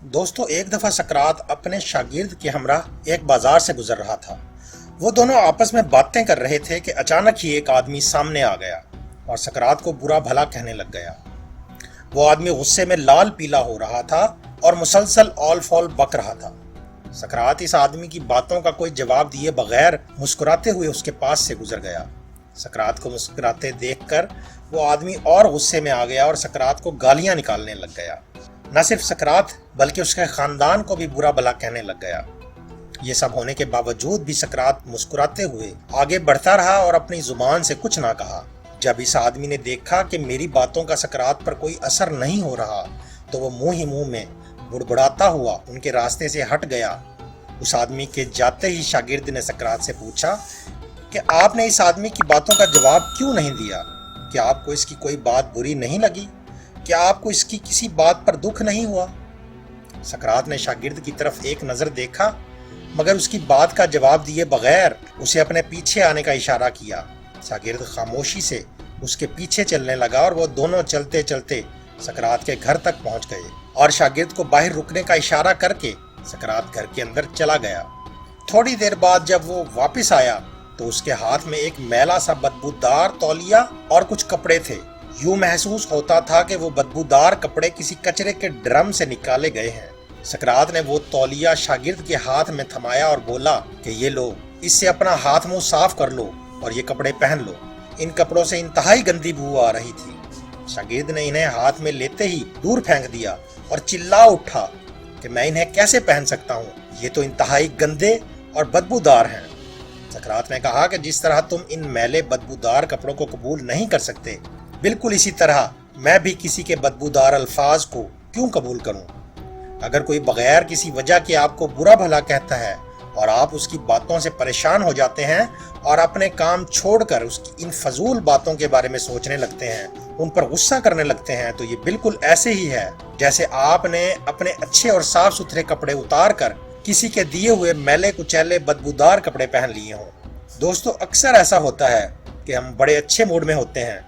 दोस्तों, एक दफ़ा सकरात अपने शागिर्द के हमरा एक बाजार से गुजर रहा था। वो दोनों आपस में बातें कर रहे थे कि अचानक ही एक आदमी सामने आ गया और सकरात को बुरा भला कहने लग गया। वो आदमी गुस्से में लाल पीला हो रहा था और मुसलसल ऑल फॉल बक रहा था। सकरात इस आदमी की बातों का कोई जवाब दिए बगैर मुस्कुराते हुए उसके पास से गुजर गया। सकरात को मुस्कुराते देखकर वो आदमी और गुस्से में आ गया और सकरात को गालियां निकालने लग गया। न सिर्फ सकरात बल्कि उसके खानदान को भी बुरा भला कहने लग गया। ये सब होने के बावजूद भी सकरात मुस्कुराते हुए आगे बढ़ता रहा और अपनी जुबान से कुछ ना कहा। जब इस आदमी ने देखा कि मेरी बातों का सकरात पर कोई असर नहीं हो रहा तो वो मुंह ही मुंह में बुड़बुड़ाता हुआ उनके रास्ते से हट गया। उस आदमी के जाते ही शागिर्द ने सकरात से पूछा कि आपने इस आदमी की बातों का जवाब क्यों नहीं दिया? क्या आपको इसकी कोई बात बुरी नहीं लगी? क्या आपको इसकी किसी बात पर दुख नहीं हुआ? सकरात ने शागिर्द की तरफ एक नज़र देखा मगर उसकी बात का जवाब दिए बगैर उसे अपने पीछे आने का इशारा किया। शागिर्द खामोशी से उसके पीछे चलने लगा और वो दोनों चलते चलते सकरात के घर तक पहुंच गए और शागिर्द को बाहर रुकने का इशारा करके सकरात घर के अंदर चला गया। थोड़ी देर बाद जब वो वापस आया तो उसके हाथ में एक मैला सा बदबूदार तौलिया और कुछ कपड़े थे। यूं महसूस होता था कि वो बदबूदार कपड़े किसी कचरे के ड्रम से निकाले गए हैं। सकरात ने वो तौलिया शागिर्द के हाथ में थमाया और बोला कि ये लो, इससे अपना हाथ मुंह साफ कर लो और ये कपड़े पहन लो। इन कपड़ों से इंतहाई गंदी बू आ रही थी। शागिर्द ने इन्हें हाथ में लेते ही दूर फेंक दिया और चिल्ला उठा कि मैं इन्हें कैसे पहन सकता हूँ, ये तो इंतहाई गंदे और बदबूदार हैं। सकरात ने कहा कि जिस तरह तुम इन मैले बदबूदार कपड़ों को कबूल नहीं कर सकते, बिल्कुल इसी तरह मैं भी किसी के बदबूदार अल्फाज को क्यों कबूल करूं? अगर कोई बगैर किसी वजह के आपको बुरा भला कहता है और आप उसकी बातों से परेशान हो जाते हैं और अपने काम छोड़कर उसकी इन फजूल बातों के बारे में सोचने लगते हैं, उन पर गुस्सा करने लगते हैं, तो ये बिल्कुल ऐसे ही है जैसे आपने अपने अच्छे और साफ सुथरे कपड़े उतार कर किसी के दिए हुए मैले कुचैले बदबूदार कपड़े पहन लिए हों। दोस्तों, अक्सर ऐसा होता है कि हम बड़े अच्छे मूड में होते हैं,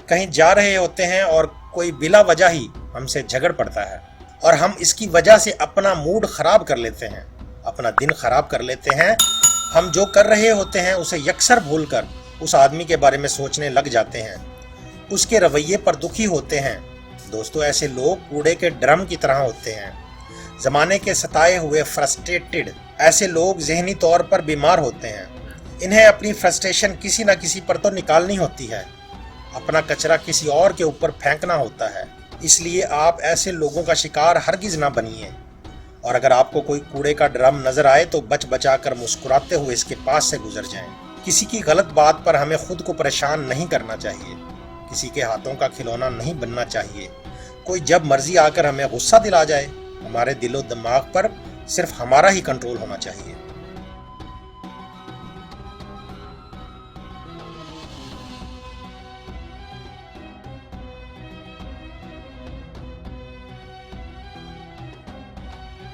कहीं जा रहे होते हैं और कोई बिला वजह ही हमसे झगड़ पड़ता है और हम इसकी वजह से अपना मूड खराब कर लेते हैं, अपना दिन खराब कर लेते हैं। हम जो कर रहे होते हैं उसे यकसर भूलकर उस आदमी के बारे में सोचने लग जाते हैं, उसके रवैये पर दुखी होते हैं। दोस्तों, ऐसे लोग कूड़े के ड्रम की तरह होते हैं, ज़माने के सताए हुए फ्रस्ट्रेटेड। ऐसे लोग ज़हनी तौर पर बीमार होते हैं। इन्हें अपनी फ्रस्ट्रेशन किसी न किसी पर तो निकालनी होती है, अपना कचरा किसी और के ऊपर फेंकना होता है। इसलिए आप ऐसे लोगों का शिकार हरगिज ना बनिए और अगर आपको कोई कूड़े का ड्रम नजर आए तो बच बचा कर मुस्कुराते हुए इसके पास से गुजर जाएं। किसी की गलत बात पर हमें खुद को परेशान नहीं करना चाहिए, किसी के हाथों का खिलौना नहीं बनना चाहिए। कोई जब मर्जी आकर हमें गुस्सा दिला जाए, हमारे दिलो दिमाग पर सिर्फ हमारा ही कंट्रोल होना चाहिए।